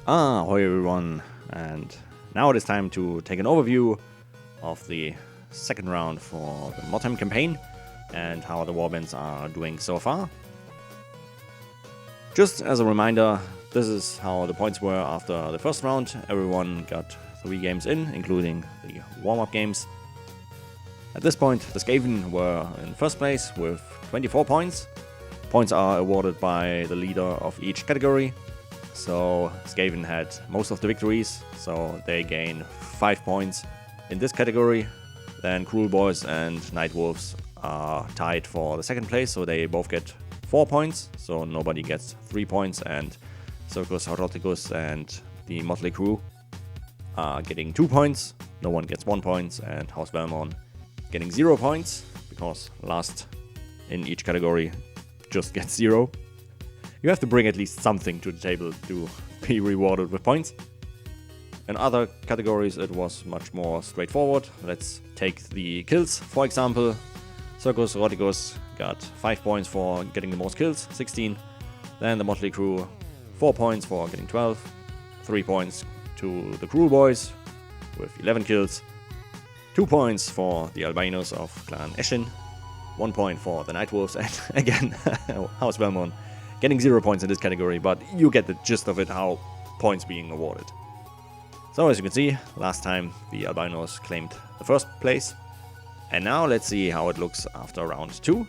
Ahoy everyone, and now it is time to take an overview of the second round for the Mordheim campaign and how the warbands are doing so far. Just as a reminder, this is how the points were after the first round. Everyone got 3 games in, including the warm-up games. At this point, the Skaven were in first place with 24 points. Points are awarded by the leader of each category. So Skaven had most of the victories, so they gain 5 points in this category. Then Cruel Boys and Night Wolves are tied for the second place, so they both get 4 points, so nobody gets 3 points, and Circus Horoticus and the Motley Crew are getting 2 points, no one gets 1 point, and House Valmon getting 0 points, because last in each category just gets 0. You have to bring at least something to the table to be rewarded with points. In other categories it was much more straightforward. Let's take the kills, for example. Circus Roticus got 5 points for getting the most kills, 16. Then the Motley Crew, 4 points for getting 12. 3 points to the Cruel Boys with 11 kills. 2 points for the Albinos of Clan Eshin. 1 point for the Night Wolves, and again, House Valmon getting 0 points in this category, but you get the gist of it, how points being awarded. So as you can see, last time the Albinos claimed the first place. And now let's see how it looks after round 2.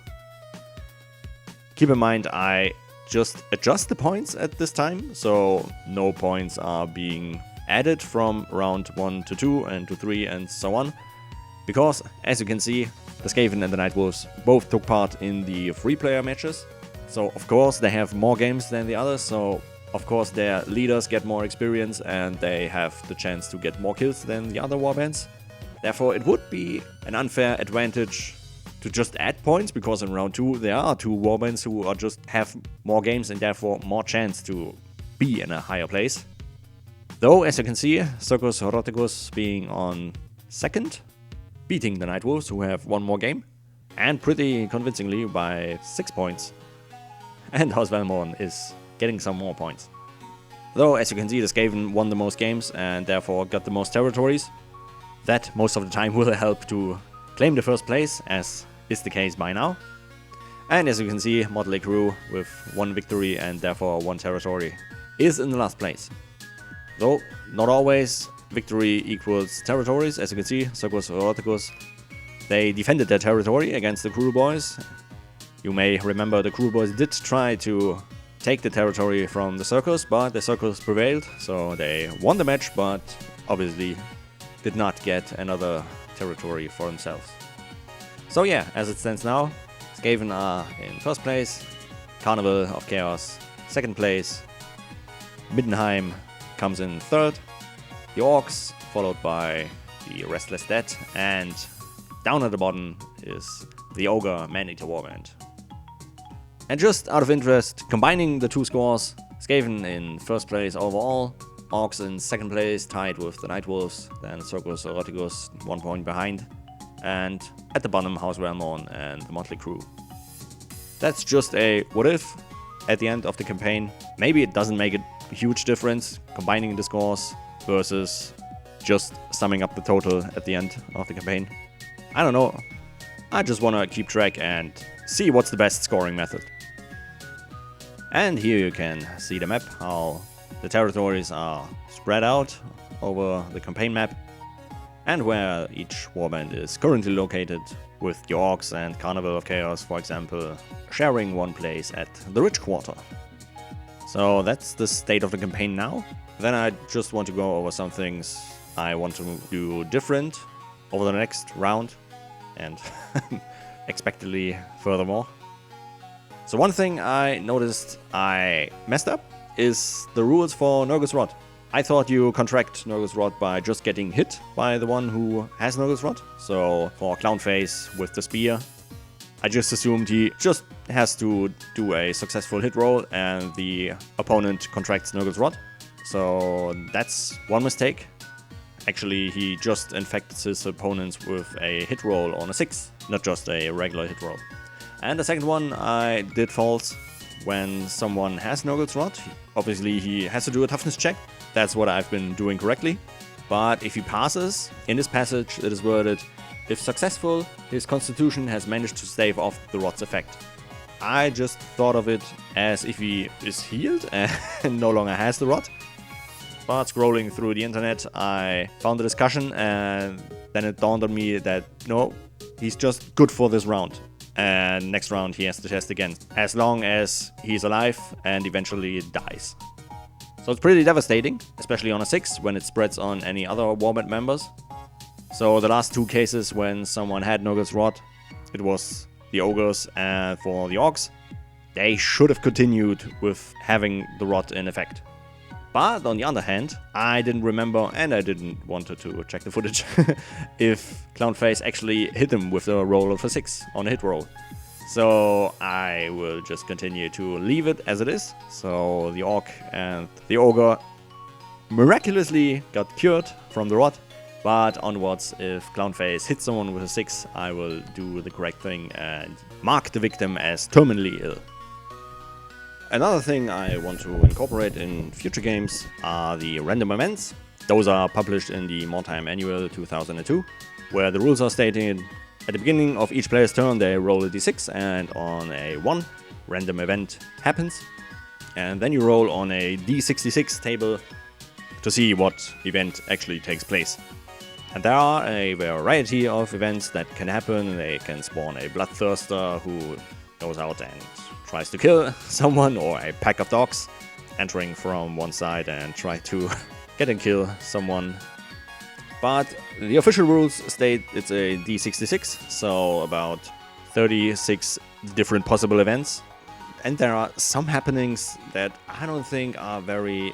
Keep in mind, I just adjust the points at this time, so no points are being added from round 1 to 2 and to 3 and so on. Because, as you can see, the Skaven and the Night Wolves both took part in the 3-player matches. So of course they have more games than the others, so of course their leaders get more experience and they have the chance to get more kills than the other warbands. Therefore it would be an unfair advantage to just add points, because in round 2 there are 2 warbands who are just have more games and therefore more chance to be in a higher place. Though, as you can see, Circus Horoticus being on second, beating the Night Wolves who have 1 more game, and pretty convincingly by 6 points. And House Valmon is getting some more points. Though, as you can see, the Skaven won the most games and therefore got the most territories. That most of the time will help to claim the first place, as is the case by now. And as you can see, Motley Crew with 1 victory and therefore 1 territory is in the last place. Though, not always victory equals territories. As you can see, Circus Roticus, they defended their territory against the Cruel Boys. You may remember the Cruel Boys did try to take the territory from the Circus, but the Circus prevailed, so they won the match, but obviously did not get another territory for themselves. So yeah, as it stands now, Skaven are in first place, Carnival of Chaos second place, Middenheim comes in third, the Orcs followed by the Restless Dead, and down at the bottom is the Ogre Maneater warband. And just out of interest, combining the 2 scores, Skaven in first place overall, Orcs in second place, tied with the Night Wolves, then Circus Roticus 1 point behind, and at the bottom House Valmon and the Motley Crew. That's just a what if at the end of the campaign. Maybe it doesn't make a huge difference combining the scores versus just summing up the total at the end of the campaign. I don't know. I just want to keep track and see what's the best scoring method. And here you can see the map, how the territories are spread out over the campaign map, and where each warband is currently located, with the Orcs and Carnival of Chaos, for example, sharing 1 place at the Rich Quarter. So that's the state of the campaign now. Then I just want to go over some things I want to do different over the next round, and expectedly furthermore. So one thing I noticed I messed up is the rules for Nurgle's Rod. I thought you contract Nurgle's Rod by just getting hit by the one who has Nurgle's Rod. So for Clownface with the spear, I just assumed he just has to do a successful hit roll and the opponent contracts Nurgle's Rod. So that's one mistake. Actually, he just infects his opponents with a hit roll on a 6, not just a regular hit roll. And the second one I did false. when someone has Nurgle's Rod. Obviously, he has to do a toughness check. That's what I've been doing correctly. But if he passes, in this passage it is worded, if successful, his constitution has managed to stave off the rod's effect. I just thought of it as if he is healed and no longer has the rod. But scrolling through the internet, I found a discussion, and then it dawned on me that no, he's just good for this round. And next round he has to test again, as long as he's alive and eventually dies. So it's pretty devastating, especially on a 6 when it spreads on any other Warband members. So the last 2 cases when someone had Nurgle's Rod, it was the Ogres, and for the Orcs, they should have continued with having the Rod in effect. But on the other hand, I didn't remember, and I didn't want to check the footage, if Clownface actually hit him with a roll of a 6 on a hit roll. So I will just continue to leave it as it is. So the Orc and the Ogre miraculously got cured from the Rod. But onwards, if Clownface hits someone with a 6, I will do the correct thing and mark the victim as terminally ill. Another thing I want to incorporate in future games are the random events. Those are published in the Mordheim Annual 2002, where the rules are stated: at the beginning of each player's turn they roll a d6, and on a 1, random event happens. And then you roll on a d66 table to see what event actually takes place. And there are a variety of events that can happen. They can spawn a bloodthirster who goes out and tries to kill someone, or a pack of dogs entering from one side and try to get and kill someone. But the official rules state it's a d66, so about 36 different possible events. And there are some happenings that I don't think are very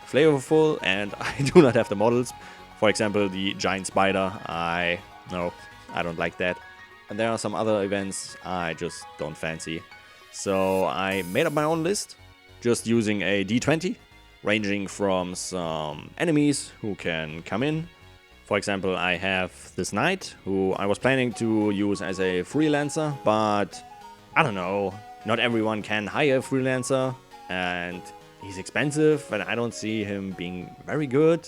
flavorful, and I do not have the models. For example, the giant spider, I don't like that. And there are some other events I just don't fancy. So I made up my own list, just using a d20, ranging from some enemies who can come in. For example, I have this knight, who I was planning to use as a freelancer, but I don't know, not everyone can hire a freelancer, and he's expensive, and I don't see him being very good.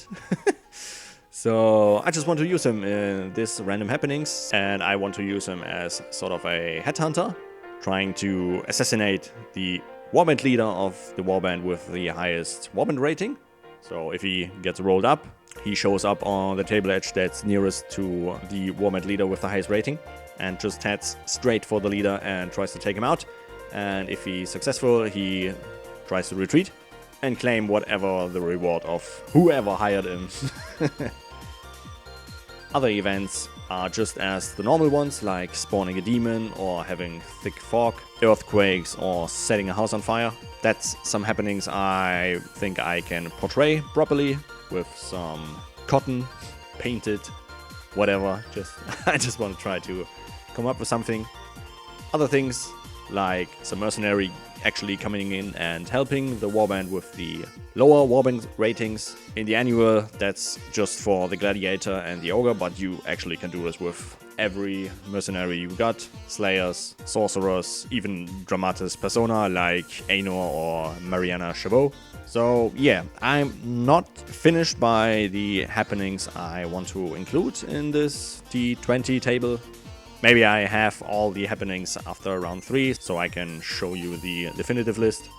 So I just want to use him in this random happenings, and I want to use him as sort of a headhunter, trying to assassinate the warband leader of the warband with the highest warband rating. So if he gets rolled up, he shows up on the table edge that's nearest to the warband leader with the highest rating, and just heads straight for the leader and tries to take him out. And if he's successful, he tries to retreat and claim whatever the reward of whoever hired him. Other events are just as the normal ones, like spawning a demon or having thick fog, earthquakes, or setting a house on fire. That's some happenings I think I can portray properly with some cotton, painted, whatever. I just want to try to come up with something. Other things, like some mercenary actually coming in and helping the warband with the lower warband ratings. In the annual, that's just for the gladiator and the ogre, but you actually can do this with every mercenary you got: slayers, sorcerers, even dramatis persona like Ainur or Mariana Chabot. So yeah, I'm not finished by the happenings I want to include in this D20 table. Maybe I have all the happenings after round 3, so I can show you the definitive list.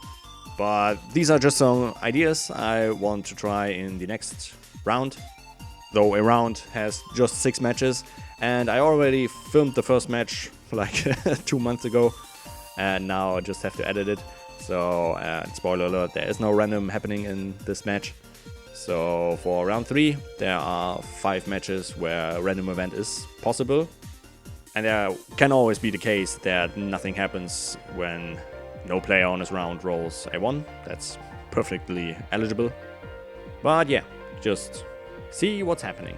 But these are just some ideas I want to try in the next round. Though a round has just 6 matches, and I already filmed the first match like 2 months ago, and now I just have to edit it. So, spoiler alert, there is no random happening in this match. So for round 3, there are 5 matches where a random event is possible. And there can always be the case that nothing happens when no player on his round rolls a 1. That's perfectly eligible. But yeah, just see what's happening.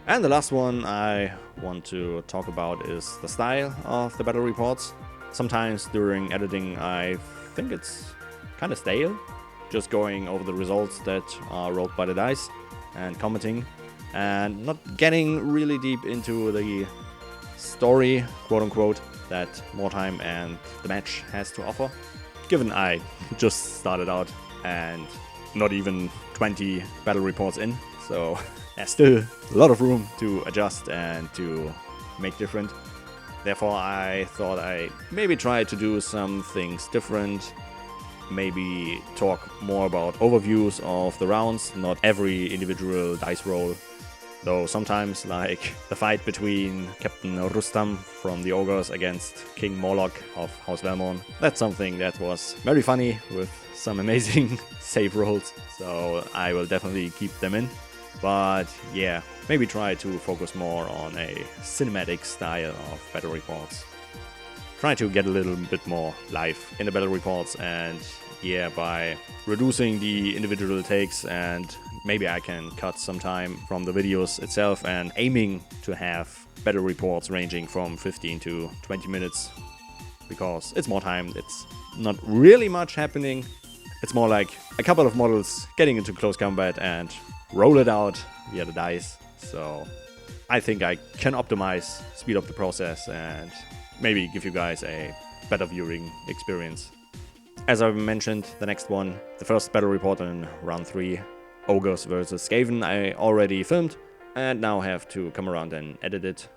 And the last one I want to talk about is the style of the battle reports. Sometimes during editing I think it's kind of stale, just going over the results that are rolled by the dice and commenting, and not getting really deep into the story, quote unquote, that Mordheim and the match has to offer. given I just started out and not even 20 battle reports in, so there's still a lot of room to adjust and to make different. Therefore, I thought I maybe try to do some things different, maybe talk more about overviews of the rounds, not every individual dice roll. Though sometimes, like the fight between Captain Rustam from the Ogres against King Morlock of House Valmon, that's something that was very funny with some amazing save rolls, so I will definitely keep them in. But yeah, maybe try to focus more on a cinematic style of battle reports. Try to get a little bit more life in the battle reports, and yeah, by reducing the individual takes, and maybe I can cut some time from the videos itself and aiming to have battle reports ranging from 15 to 20 minutes, because it's Mordheim, it's not really much happening. It's more like a couple of models getting into close combat and roll it out via the dice. So I think I can optimize, speed up the process, and maybe give you guys a better viewing experience. As I mentioned, the next one, the first battle report in round 3, Ogres versus Skaven, I already filmed and now have to come around and edit it.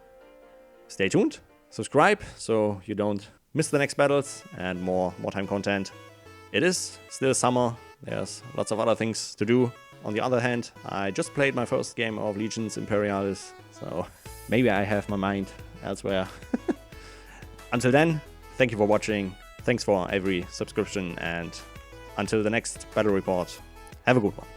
Stay tuned, subscribe so you don't miss the next battles and more time content. It is still summer, there's lots of other things to do. On the other hand, I just played my first game of Legions Imperialis, so maybe I have my mind elsewhere. Until then, thank you for watching, thanks for every subscription, and until the next battle report, have a good one.